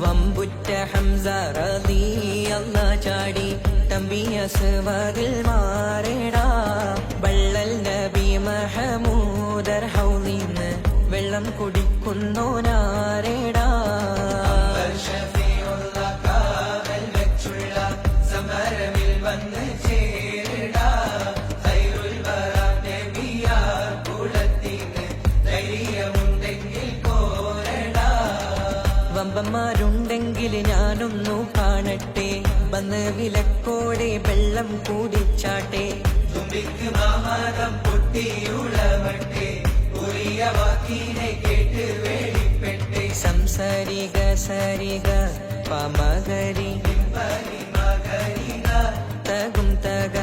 വമ്പുറ്റ ഹംസ റളിയല്ലാഹു ചാടി തമ്പി അസ്വദിൽ മാറേടാ വള്ളൽ നബി മഹമൂദർ ഹൗലിന്ന് വെള്ളം കുടിക്കുന്നോനാരേടാ വമ്പന്മാരുണ്ടെങ്കിൽ ഞാനൊന്നു കാണട്ടെ വന്ന് വിലക്കോടെ വെള്ളം കൂടിച്ചാട്ടെ തുമ്പിക്ക് മാമാകം പൊട്ടിയുളവട്ടെ ഉറിയ വാക്കിനെ കേട്ട് വേളിപ്പെട്ടെ സംസരിക സരിക പമകരി തകും തക